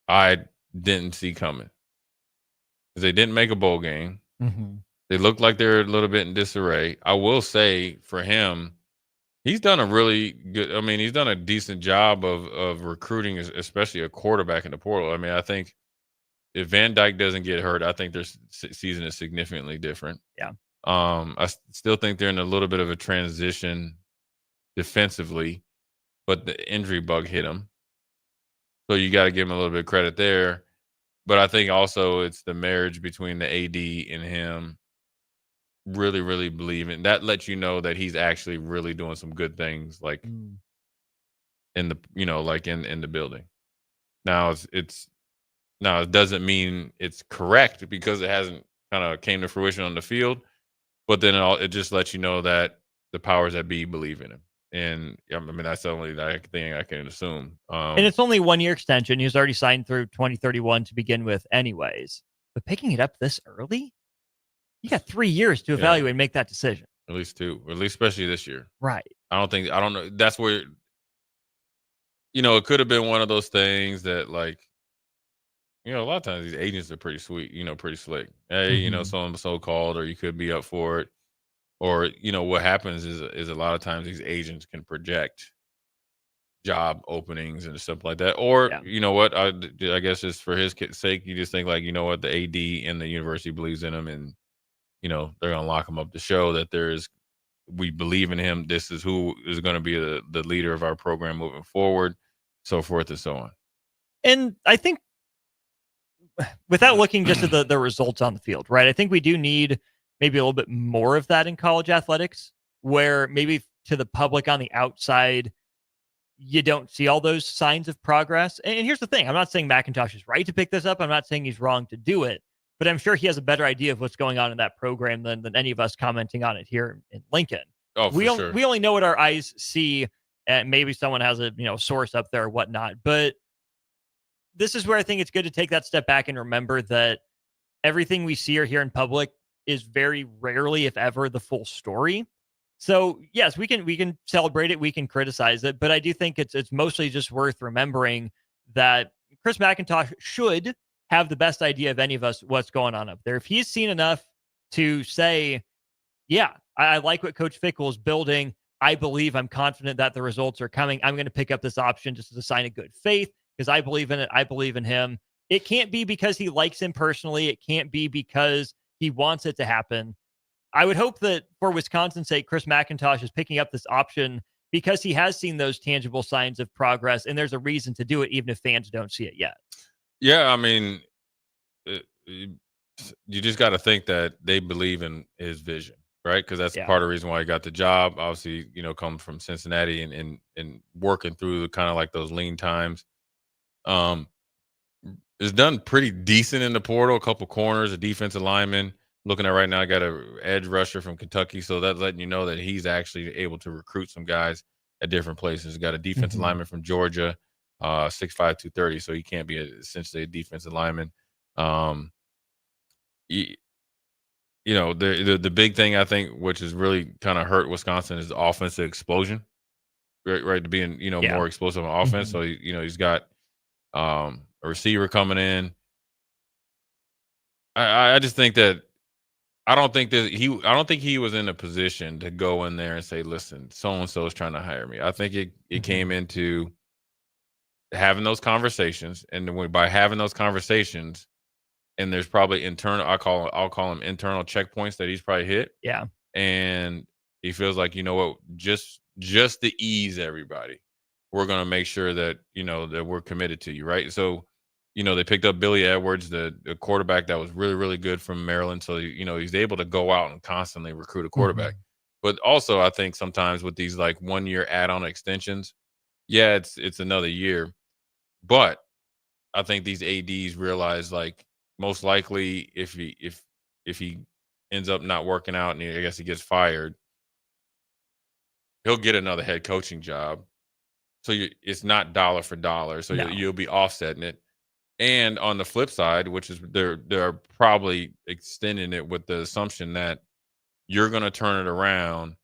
I didn't see coming. Because they didn't make a bowl game. Mm-hmm. They look like they're a little bit in disarray. I will say for him, he's done a really good. He's done a decent job of recruiting, especially a quarterback in the portal. I think if Van Dyke doesn't get hurt, I think their season is significantly different. Yeah. I still think they're in a little bit of a transition defensively, but the injury bug hit him. So you got to give him a little bit of credit there. But I think also it's the marriage between the AD and him. Really, really believing that lets you know that he's actually really doing some good things, like in the in the building. Now it doesn't mean it's correct because it hasn't kind of came to fruition on the field, but then it just lets you know that the powers that be believe in him. And I mean, that's the only thing I can assume. And it's only 1 year extension. He was already signed through 2031 to begin with anyways. But picking it up this early, you got 3 years to evaluate and make that decision. At least 2, or at least especially this year. Right. I don't know. That's where, it could have been one of those things that, like, a lot of times these agents are pretty sweet, pretty slick. Hey, someone so-called, or you could be up for it. Or, what happens is a lot of times these agents can project job openings and stuff like that. Or, you know what, I guess just for his sake, you just think, like, you know what, the AD and the university believes in him, and, they're going to lock him up to show that we believe in him. This is who is going to be the leader of our program moving forward, so forth and so on. And I think, without looking just at the results on the field, right, I think we do need maybe a little bit more of that in college athletics, where maybe to the public on the outside, you don't see all those signs of progress. And here's the thing. I'm not saying McIntosh is right to pick this up. I'm not saying he's wrong to do it, but I'm sure he has a better idea of what's going on in that program than any of us commenting on it here in Lincoln. Oh, we sure. We only know what our eyes see, and maybe someone has a source up there or whatnot. But this is where I think it's good to take that step back and remember that everything we see or hear in public is very rarely, if ever, the full story. So yes, we can celebrate it, we can criticize it, but I do think it's mostly just worth remembering that Chris McIntosh should have the best idea of any of us what's going on up there. If he's seen enough to say, yeah, I like what Coach Fickell is building, I'm confident that the results are coming, I'm going to pick up this option just as a sign of good faith because I believe in it, I believe in him. It can't be because he likes him personally. It can't be because he wants it to happen. I would hope that for Wisconsin's sake, Chris McIntosh is picking up this option because he has seen those tangible signs of progress, and there's a reason to do it, even if fans don't see it yet. Yeah, I mean, you just got to think that they believe in his vision, right? Because that's part of the reason why he got the job. Obviously, coming from Cincinnati and working through kind of like those lean times. Is done pretty decent in the portal. A couple corners, a defensive lineman. Looking at right now, I got an edge rusher from Kentucky, so that's letting you know that he's actually able to recruit some guys at different places. Got a defensive lineman from Georgia, 6'5", 230, so he can't be essentially a defensive lineman. The big thing I think, which has really kind of hurt Wisconsin, is the offensive explosion. Right, to being more explosive on offense. So he's got a receiver coming in. I just think that I don't think he was in a position to go in there and say, listen, so-and-so is trying to hire me. I think it came into having those conversations. And then by having those conversations, and there's probably I'll call them internal checkpoints that he's probably hit. Yeah. And he feels like, just to ease everybody, we're going to make sure that, that we're committed to you. Right. So, they picked up Billy Edwards, the quarterback that was really, really good from Maryland. So, he's able to go out and constantly recruit a quarterback. But also, I think sometimes with these like 1 year add-on extensions, it's another year. But I think these ADs realize, like, most likely if he ends up not working out and I guess he gets fired, he'll get another head coaching job. So it's not dollar for dollar. So you'll be offsetting it. And on the flip side, which is they're probably extending it with the assumption that you're going to turn it around.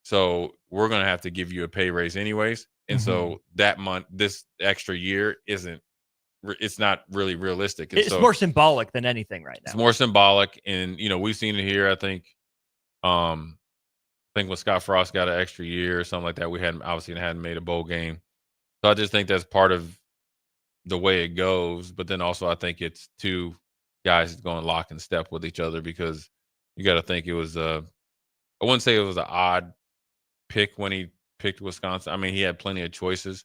So we're going to have to give you a pay raise anyways. And so that month, this extra year it's not really realistic. And it's more symbolic than anything right now. It's more symbolic. And, we've seen it here. I think when Scott Frost got an extra year or something like that, we hadn't made a bowl game. So I just think that's part of the way it goes. But then also I think it's two guys going lock in step with each other, because you got to think it was I wouldn't say it was an odd pick when he picked Wisconsin. I mean, he had plenty of choices,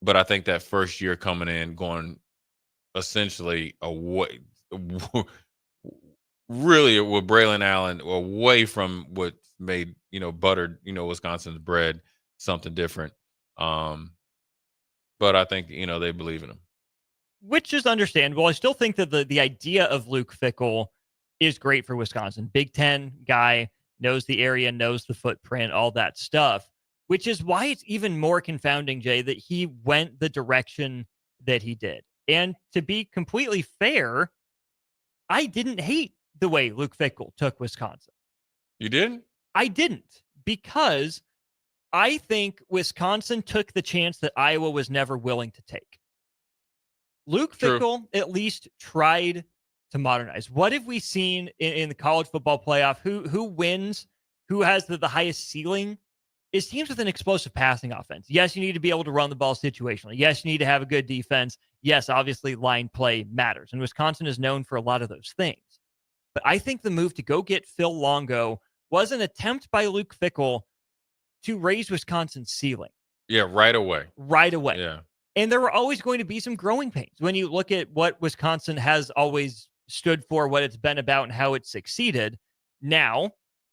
but I think that first year coming in, going essentially away, really with Braylon Allen, away from what made, buttered, Wisconsin's bread, something different. But I think, they believe in him. Which is understandable. I still think that the idea of Luke Fickell is great for Wisconsin. Big Ten guy, knows the area, knows the footprint, all that stuff, which is why it's even more confounding, Jay, that he went the direction that he did. And to be completely fair, I didn't hate the way Luke Fickell took Wisconsin. You didn't? I didn't, because I think Wisconsin took the chance that Iowa was never willing to take. Luke Fickell at least tried to modernize. What have we seen in the college football playoff? Who wins? Who has the highest ceiling? Is teams with an explosive passing offense. Yes, you need to be able to run the ball situationally. Yes, you need to have a good defense. Yes, obviously line play matters. And Wisconsin is known for a lot of those things. But I think the move to go get Phil Longo was an attempt by Luke Fickell to raise Wisconsin's ceiling. Yeah, right away. Right away. Yeah. And there were always going to be some growing pains when you look at what Wisconsin has always stood for, what it's been about, and how it's succeeded. Now,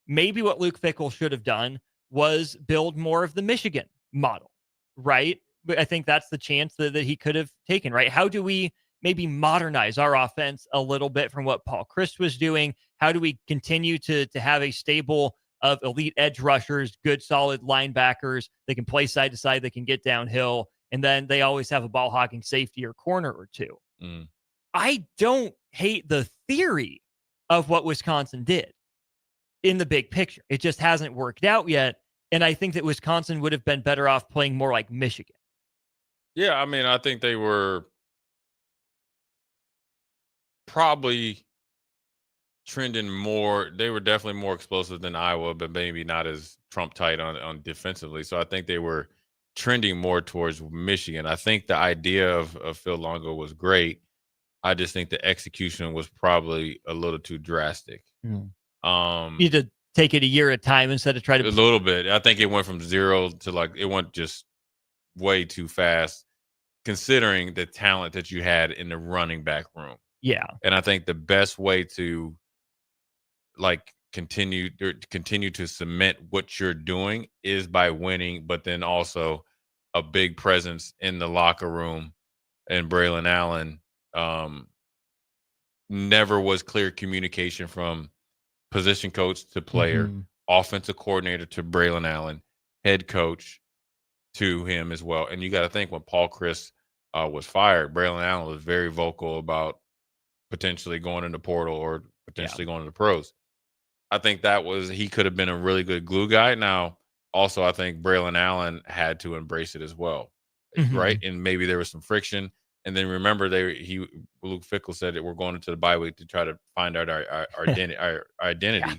maybe what Luke Fickell should have done was build more of the Michigan model, right? But I think that's the chance that he could have taken, right? How do we maybe modernize our offense a little bit from what Paul Chryst was doing? How do we continue to have a stable of elite edge rushers, good, solid linebackers that can play side to side, that can get downhill, and then they always have a ball hawking safety or corner or two? I don't hate the theory of what Wisconsin did in the big picture. It just hasn't worked out yet. And I think that Wisconsin would have been better off playing more like Michigan. Yeah, I mean, I think they were probably trending more. They were definitely more explosive than Iowa, but maybe not as Trump tight on defensively. So I think they were trending more towards Michigan. I think the idea of Phil Longo was great. I just think the execution was probably a little too drastic. You need to take it a year at a time instead of try to... A little bit. I think it went from 0 to it went just way too fast, considering the talent that you had in the running back room. Yeah. And I think the best way to continue to cement what you're doing is by winning, but then also a big presence in the locker room. And Braylon Allen, never was clear communication from position coach to player, offensive coordinator to Braylon Allen, head coach to him as well. And you got to think, when Paul Chryst was fired, Braylon Allen was very vocal about potentially going in the portal or potentially going to the pros. I think he could have been a really good glue guy. Now, also, I think Braylon Allen had to embrace it as well, right? And maybe there was some friction. And then remember, Luke Fickell said that we're going into the bye week to try to find out our identity. Yeah.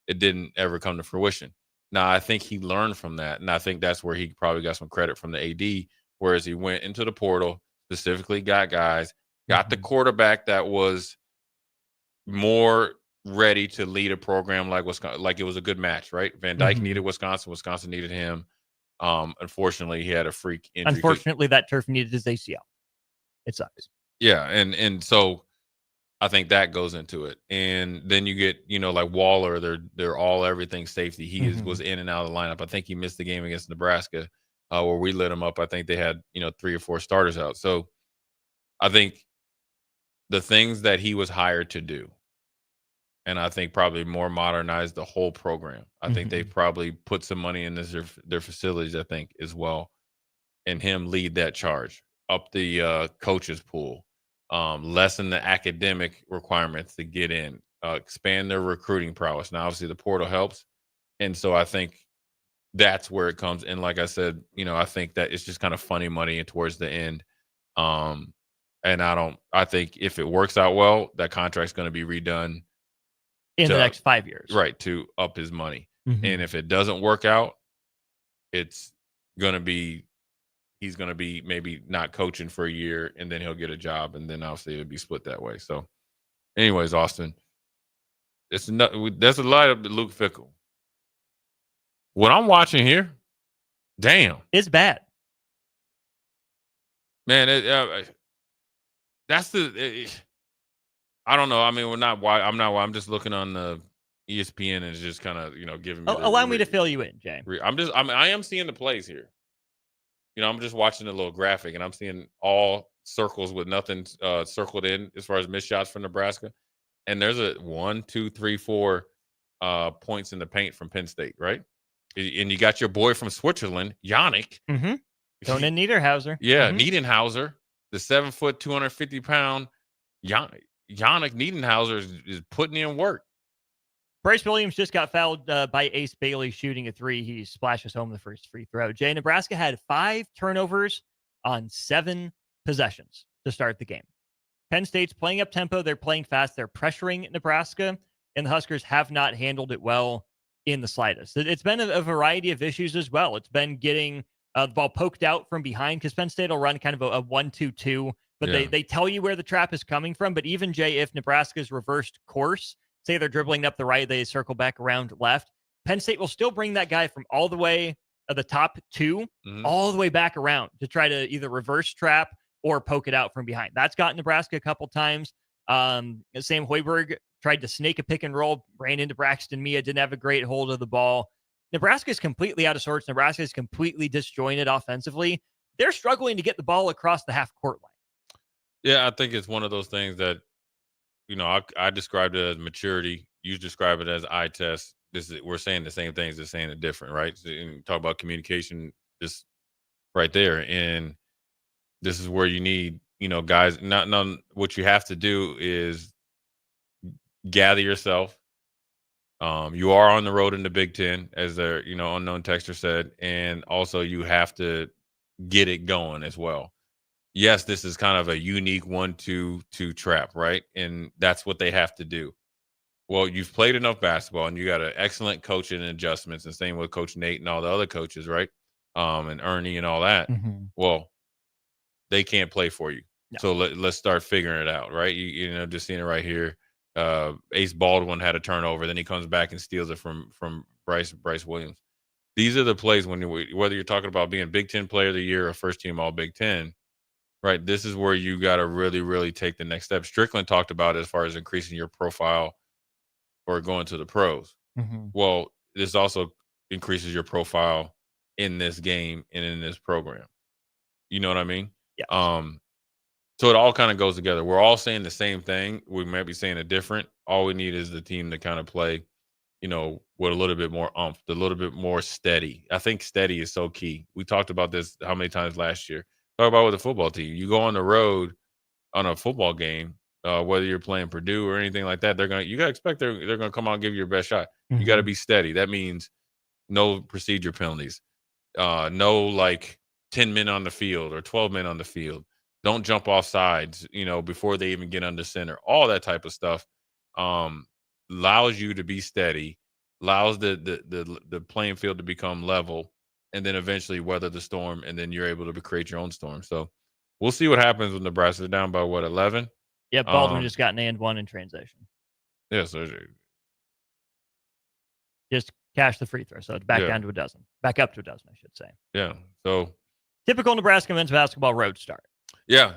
It didn't ever come to fruition. Now, I think he learned from that, and I think that's where he probably got some credit from the AD, whereas he went into the portal, specifically got guys, got the quarterback that was more ready to lead a program like Wisconsin, like it was a good match, right? Van Dyke needed Wisconsin. Wisconsin needed him. Unfortunately, he had a freak injury. Unfortunately, that turf needed his ACL. It sucks. Yeah, and so I think that goes into it. And then you get, like Waller, they're all everything safety. He was in and out of the lineup. I think he missed the game against Nebraska where we lit him up. I think they had, 3 or 4 starters out. So I think the things that he was hired to do, and I think probably more modernized the whole program. I think they probably put some money in their facilities, I think, as well, and him lead that charge. Up the coaches pool, lessen the academic requirements to get in, expand their recruiting prowess. Now, obviously, the portal helps. And so I think that's where it comes. And like I said, I think that it's just kind of funny money towards the end. And I think if it works out well, that contract's going to be redone in the next 5 years. Right, to up his money. And if it doesn't work out, it's going to be, he's going to be maybe not coaching for a year, and then he'll get a job, and then obviously it'll be split that way. So anyways, Austin, there's a lot of Luke Fickell. What I'm watching here, damn. It's bad. Man, I don't know. I mean, I'm just looking on the ESPN, and it's just kind of, giving me. Allow me to fill you in, Jay. I am seeing the plays here. I'm just watching a little graphic, and I'm seeing all circles with nothing circled in as far as missed shots for Nebraska. And there's a 1, 2, 3, 4 points in the paint from Penn State, right? And you got your boy from Switzerland, Yannick. Mm-hmm. Conan Niederhauser. Yeah, Mm-hmm. Niederhauser, the 7-foot, 250-pound Yannick Niederhauser is putting in work. Bryce Williams just got fouled by Ace Bailey shooting a 3. He splashes home the first free throw. Jay, Nebraska had 5 turnovers on 7 possessions to start the game. Penn State's playing up tempo. They're playing fast. They're pressuring Nebraska, and the Huskers have not handled it well in the slightest. It's been a variety of issues as well. It's been getting the ball poked out from behind because Penn State will run kind of a 1-2-2, but they tell you where the trap is coming from. But even, Jay, if Nebraska's reversed course, say they're dribbling up the right, they circle back around left, Penn State will still bring that guy from all the way the top 2 all the way back around to try to either reverse trap or poke it out from behind. That's got Nebraska a couple times. Sam Hoiberg tried to snake a pick and roll, ran into Braxton Mia, didn't have a great hold of the ball. Nebraska is completely out of sorts. Nebraska is completely disjointed offensively. They're struggling to get the ball across the half-court line. Yeah, I think it's one of those things that, I described it as maturity. You describe it as eye test. We're saying the same things, just saying it different, right? So, talk about communication just right there. And this is where you need, guys, what you have to do is gather yourself. You are on the road in the Big Ten, as their, unknown texter said, and also you have to get it going as well. Yes, this is kind of a unique 1-2-2 trap, right? And that's what they have to do. Well, you've played enough basketball, and you got an excellent coaching and adjustments, and same with Coach Nate and all the other coaches, right? And Ernie and all that. Mm-hmm. Well, they can't play for you. No. So let's start figuring it out, right? Just seeing it right here. Ace Baldwin had a turnover, then he comes back and steals it from Bryce Williams. These are the plays whether you're talking about being Big Ten Player of the Year or first team All Big Ten, right? This is where you got to really, really take the next step. Strickland talked about it as far as increasing your profile or going to the pros. Mm-hmm. Well, this also increases your profile in this game and in this program. You know what I mean? Yeah. So it all kind of goes together. We're all saying the same thing. We might be saying it different. All we need is the team to kind of play, with a little bit more oomph, a little bit more steady. I think steady is so key. We talked about this how many times last year. Talk about with the football team. You go on the road on a football game, whether you're playing Purdue or anything like that, you got to expect they're going to come out and give you your best shot. Mm-hmm. You got to be steady. That means no procedure penalties, no like 10 men on the field or 12 men on the field. Don't jump off sides, before they even get under center. All that type of stuff allows you to be steady, allows the playing field to become level, and then eventually weather the storm, and then you're able to create your own storm. So we'll see what happens with Nebraska. They're down by, 11? Yeah, Baldwin just got an and one in transition. Yeah, so just cash the free throw. So it's back down to a dozen. Back up to a dozen, I should say. Yeah, so. Typical Nebraska men's basketball road start. Yeah,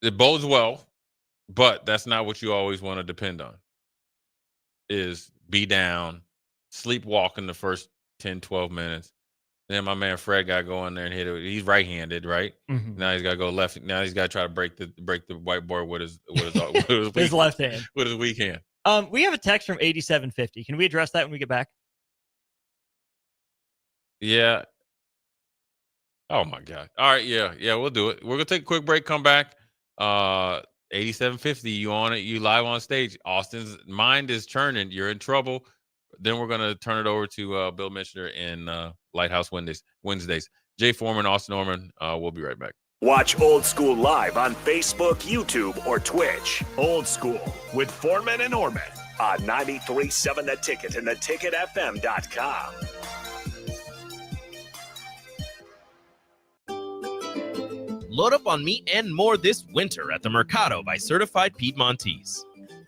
it bodes well, but that's not what you always want to depend on. Is be down, sleepwalk in the first 10, 12 minutes. Then my man Fred got to go in there and hit it. He's right-handed, right? Mm-hmm. Now he's got to go left. Now he's got to try to break the whiteboard with his his left hand. With his weak hand. We have a text from 8750. Can we address that when we get back? Yeah. Oh, my God. All right, yeah, we'll do it. We're going to take a quick break, come back. 8750, you on it, you live on stage. Austin's mind is churning. You're in trouble. Then we're going to turn it over to Bill Michener in Lighthouse Wednesdays. Jay Foreman, Austin Oerman. We'll be right back. Watch Old School live on Facebook, YouTube, or Twitch. Old School with Foreman and Oerman on 93.7 The Ticket and theticketfm.com. Load up on meat and more this winter at the Mercado by Certified Piedmontese.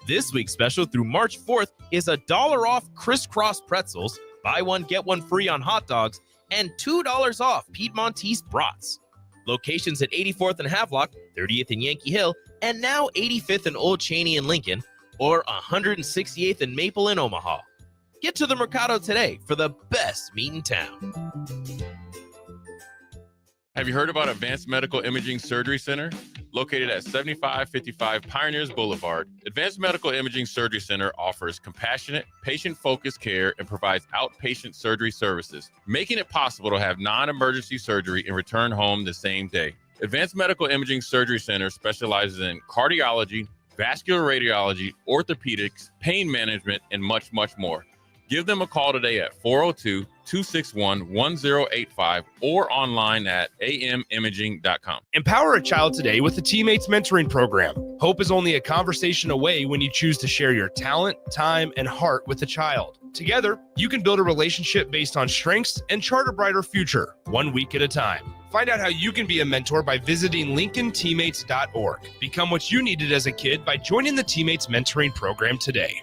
This week's special through March 4th is $1 off crisscross pretzels, buy one, get one free on hot dogs, and $2 off Piedmontese brats. Locations at 84th and Havelock, 30th and Yankee Hill, and now 85th and Old Cheney in Lincoln, or 168th and Maple in Omaha. Get to the Mercado today for the best meat in town. Have you heard about Advanced Medical Imaging Surgery Center? Located at 7555 Pioneers Boulevard, Advanced Medical Imaging Surgery Center offers compassionate, patient-focused care and provides outpatient surgery services, making it possible to have non-emergency surgery and return home the same day. Advanced Medical Imaging Surgery Center specializes in cardiology, vascular radiology, orthopedics, pain management, and much, much more. Give them a call today at 402-261-1085 or online at amimaging.com. Empower a child today with the Teammates Mentoring Program. Hope is only a conversation away when you choose to share your talent, time, and heart with a child. Together, you can build a relationship based on strengths and chart a brighter future, 1 week at a time. Find out how you can be a mentor by visiting LincolnTeammates.org. Become what you needed as a kid by joining the Teammates Mentoring Program today.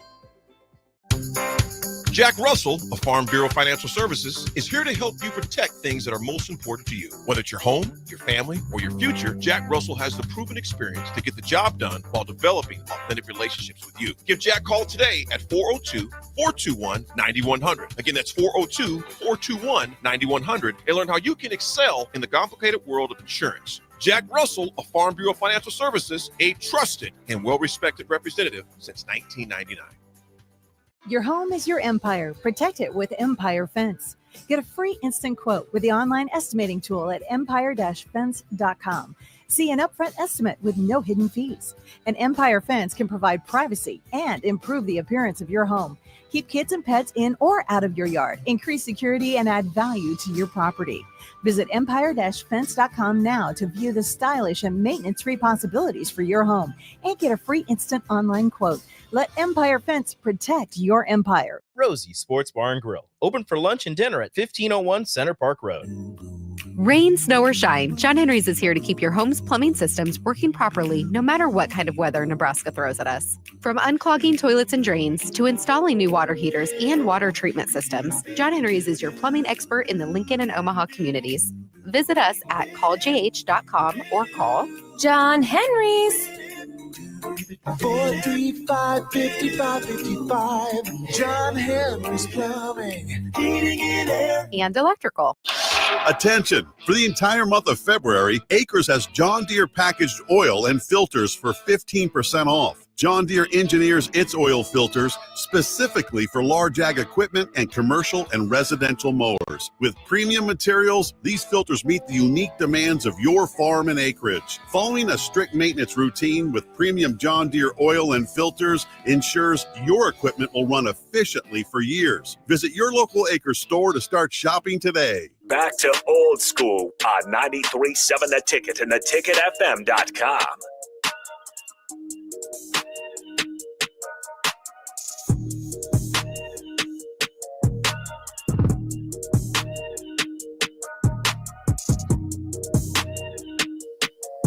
Jack Russell of Farm Bureau Financial Services is here to help you protect things that are most important to you. Whether it's your home, your family, or your future, Jack Russell has the proven experience to get the job done while developing authentic relationships with you. Give Jack a call today at 402-421-9100. Again, that's 402-421-9100 and learn how you can excel in the complicated world of insurance. Jack Russell of Farm Bureau Financial Services, a trusted and well-respected representative since 1999. Your home is your empire. Protect it with Empire Fence. Get a free instant quote with the online estimating tool at empire-fence.com. See an upfront estimate with no hidden fees. An Empire Fence can provide privacy and improve the appearance of your home. Keep kids and pets in or out of your yard. Increase security and add value to your property. Visit empire-fence.com now to view the stylish and maintenance-free possibilities for your home and get a free instant online quote. Let Empire Fence protect your empire. Rosie Sports Bar and Grill, open for lunch and dinner at 1501 Center Park Road. Rain, snow, or shine, John Henry's is here to keep your home's plumbing systems working properly no matter what kind of weather Nebraska throws at us. From unclogging toilets and drains to installing new water heaters and water treatment systems, John Henry's is your plumbing expert in the Lincoln and Omaha communities. Visit us at calljh.com or call John Henry's. 435-5555. John Henry's Plumbing, Heating and Air, and Electrical. Attention! For the entire month of February, Acres has John Deere packaged oil and filters for 15% off. John Deere engineers its oil filters specifically for large ag equipment and commercial and residential mowers. With premium materials, these filters meet the unique demands of your farm and acreage. Following a strict maintenance routine with premium John Deere oil and filters ensures your equipment will run efficiently for years. Visit your local Acres store to start shopping today. Back to old school on 93.7 The Ticket and theticketfm.com.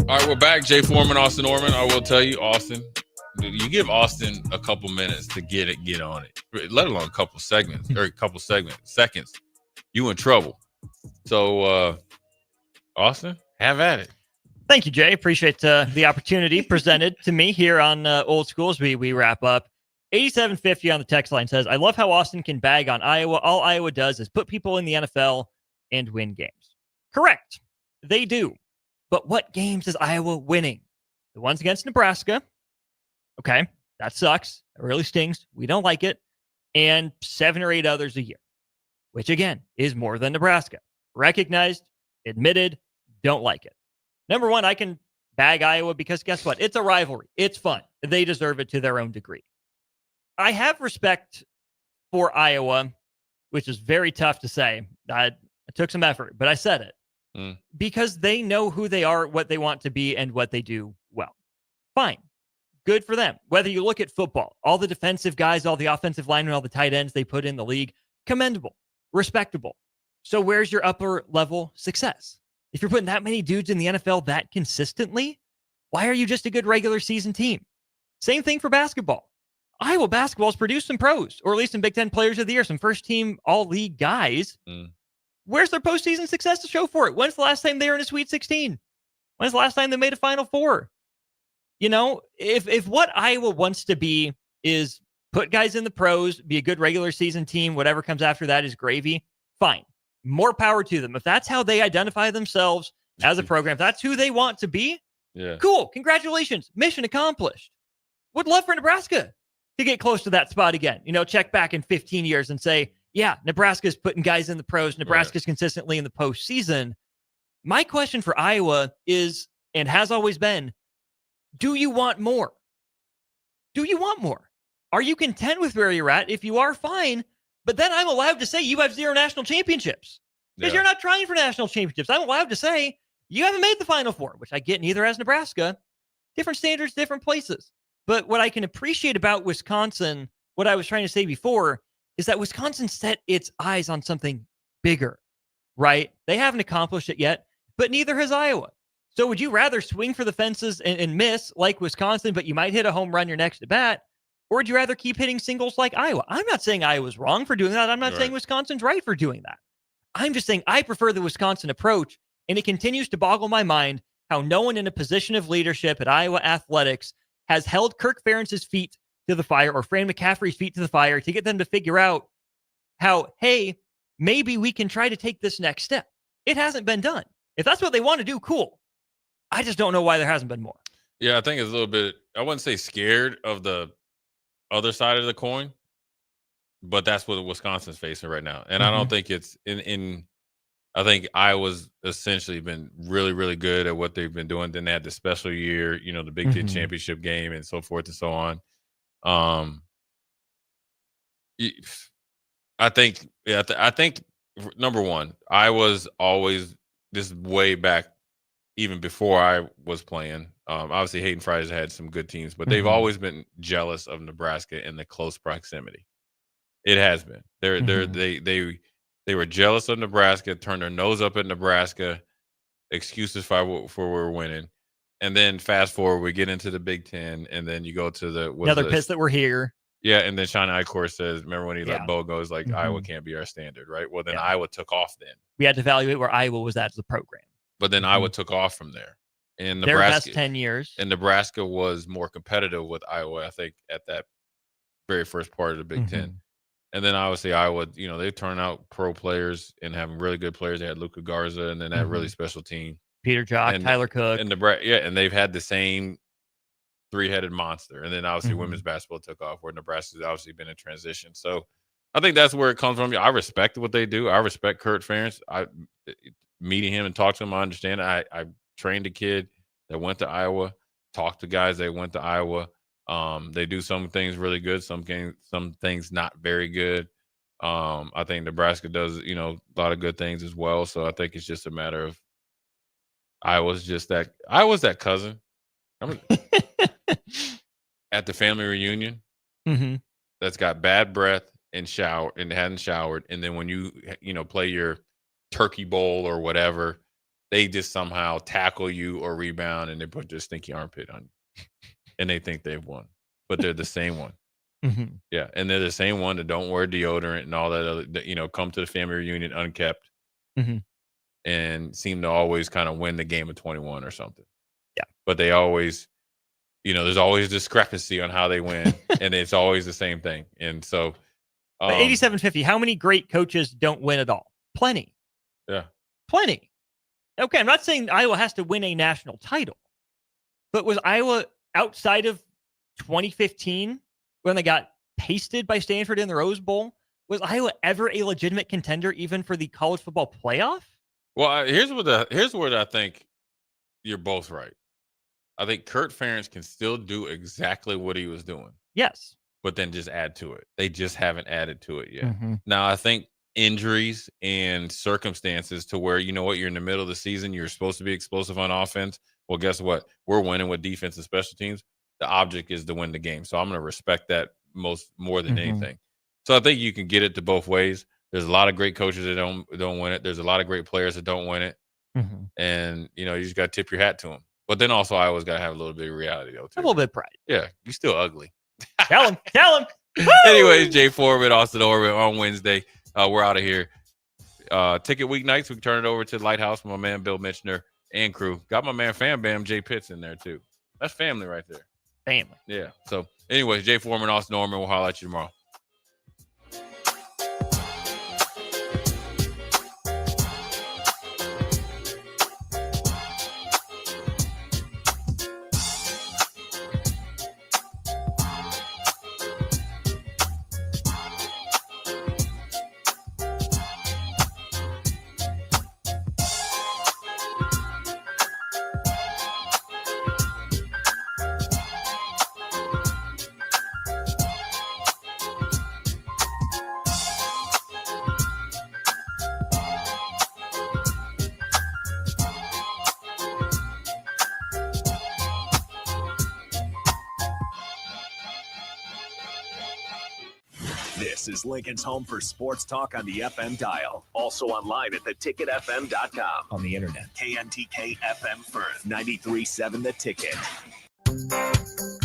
All right, we're back. Jay Foreman, Austin Oerman. I will tell you, Austin, you give Austin a couple minutes to get on it, let alone a couple seconds, you in trouble. So, Austin, have at it. Thank you, Jay. Appreciate the opportunity presented to me here on Old School as we wrap up. 8750 on the text line says, I love how Austin can bag on Iowa. All Iowa does is put people in the NFL and win games. Correct. They do. But what games is Iowa winning? The ones against Nebraska. Okay, that sucks. It really stings. We don't like it. And 7 or 8 others a year, which again is more than Nebraska. Recognized, admitted, don't like it. Number one, I can bag Iowa because guess what? It's a rivalry. It's fun. They deserve it to their own degree. I have respect for Iowa, which is very tough to say. It took some effort, but I said it. Because they know who they are, what they want to be, and what they do well. Fine. Good for them. Whether you look at football, all the defensive guys, all the offensive linemen, all the tight ends they put in the league, commendable, respectable. So where's your upper level success? If you're putting that many dudes in the NFL that consistently, why are you just a good regular season team? Same thing for basketball. Iowa basketball has produced some pros, or at least some Big Ten players of the year, some first team all-league guys. Where's their postseason success to show for it? When's the last time they were in a Sweet 16? When's the last time they made a Final Four? You know, if what Iowa wants to be is put guys in the pros, be a good regular season team, whatever comes after that is gravy, fine. More power to them. If that's how they identify themselves as a program, if that's who they want to be, Yeah. Cool. Congratulations. Mission accomplished. Would love for Nebraska to get close to that spot again. Check back in 15 years and say, yeah, Nebraska's putting guys in the pros. Nebraska's consistently in the postseason. My question for Iowa is, and has always been, do you want more? Do you want more? Are you content with where you're at? If you are, fine. But then I'm allowed to say you have 0 national championships because you're not trying for national championships. I'm allowed to say you haven't made the Final Four, which I get neither has Nebraska. Different standards, different places. But what I can appreciate about Wisconsin, what I was trying to say before, is that Wisconsin set its eyes on something bigger, right? They haven't accomplished it yet, but neither has Iowa. So would you rather swing for the fences and miss like Wisconsin, but you might hit a home run your next at bat? Or would you rather keep hitting singles like Iowa? I'm not saying Iowa's wrong for doing that. I'm not saying Wisconsin's right for doing that. I'm just saying I prefer the Wisconsin approach, and it continues to boggle my mind how no one in a position of leadership at Iowa Athletics has held Kirk Ferentz's feet to the fire or Fran McCaffrey's feet to the fire to get them to figure out how, hey, maybe we can try to take this next step. It hasn't been done. If that's what they want to do, cool. I just don't know why there hasn't been more. Yeah, I think it's a little bit, I wouldn't say scared of the other side of the coin, but that's what Wisconsin's facing right now. And I don't think it's I think Iowa's essentially been really, really good at what they've been doing. Then they had the special year, the Big Ten championship game and so forth and so on. I think number one, Iowa's always, this way back, even before I was playing. Obviously, Hayden Fry's had some good teams, but they've always been jealous of Nebraska in the close proximity. It has been. They were jealous of Nebraska, turned their nose up at Nebraska, excuses for we're winning, and then fast forward, we get into the Big Ten, and then you go to the another piss that we're here. Yeah, and then Sean Eichhorst says, remember when he let Bo go, it's like Iowa can't be our standard, right? Well, then Iowa took off then. We had to evaluate where Iowa was at as a program. But then Iowa took off from there. And Nebraska, their best 10 years. And Nebraska was more competitive with Iowa, I think, at that very first part of the Big Ten. And then obviously Iowa, they turned out pro players and having really good players. They had Luka Garza and then that really special team. Peter Jock, Tyler Cook. And Nebraska, and they've had the same three-headed monster. And then obviously women's basketball took off, where Nebraska's obviously been in transition. So I think that's where it comes from. I respect what they do. I respect Kurt Ferentz. Meeting him and talking to him, I understand. I trained a kid that went to Iowa, talked to guys that went to Iowa. They do some things really good, some things not very good. I think Nebraska does, a lot of good things as well. So I think it's just a matter of Iowa's that cousin at the family reunion that's got bad breath and hadn't showered, and then when you play your turkey bowl or whatever, they just somehow tackle you or rebound and they put their stinky armpit on you and they think they've won, but they're the same one. Yeah, and they're the same one that don't wear deodorant and all that other, come to the family reunion unkept and seem to always kind of win the game of 21 or something. Yeah, but they always, there's always discrepancy on how they win, and it's always the same thing. And so, 87-50. How many great coaches don't win at all? Plenty. Yeah, plenty. Okay, I'm not saying Iowa has to win a national title, but was Iowa outside of 2015 when they got pasted by Stanford in the Rose Bowl? Was Iowa ever a legitimate contender even for the college football playoff? Well, here's what I think you're both right. I think Kurt Ferentz can still do exactly what he was doing. Yes. But then just add to it. They just haven't added to it yet. Now, I think injuries and circumstances to where, you're in the middle of the season, you're supposed to be explosive on offense. Well, guess what? We're winning with defense and special teams. The object is to win the game. So I'm going to respect that more than anything. So I think you can get it to both ways. There's a lot of great coaches that don't win it. There's a lot of great players that don't win it. And, you just got to tip your hat to them. But then also Iowa's got to have a little bit of reality, though, too. A little bit of pride. Yeah, you're still ugly. Tell him. Anyways, Jay Foreman, Austin Oerman on Wednesday. We're out of here. Ticket weeknights, we turn it over to Lighthouse, my man Bill Mitchner and crew. Got my man Fam Bam Jay Pitts in there, too. That's family right there. Family. Yeah. So, anyways, Jay Foreman, Austin Oerman. We'll holler at you tomorrow. This is Lincoln's home for sports talk on the FM dial. Also online at theticketfm.com. On the internet, KNTK FM Firth, 93.7 The Ticket.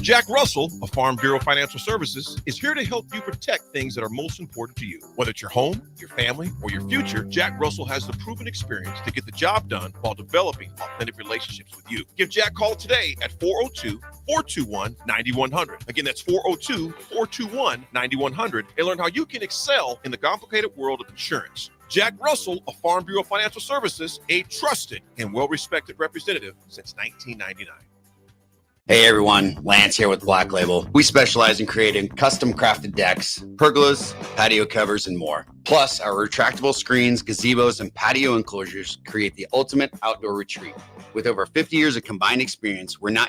Jack Russell of Farm Bureau Financial Services is here to help you protect things that are most important to you. Whether it's your home, your family, or your future, Jack Russell has the proven experience to get the job done while developing authentic relationships with you. Give Jack a call today at 402-421-9100. Again, that's 402-421-9100 and learn how you can excel in the complicated world of insurance. Jack Russell of Farm Bureau Financial Services, a trusted and well-respected representative since 1999. Hey everyone, Lance here with Black Label. We specialize in creating custom crafted decks, pergolas, patio covers, and more. Plus, our retractable screens, gazebos, and patio enclosures create the ultimate outdoor retreat. With over 50 years of combined experience, we're not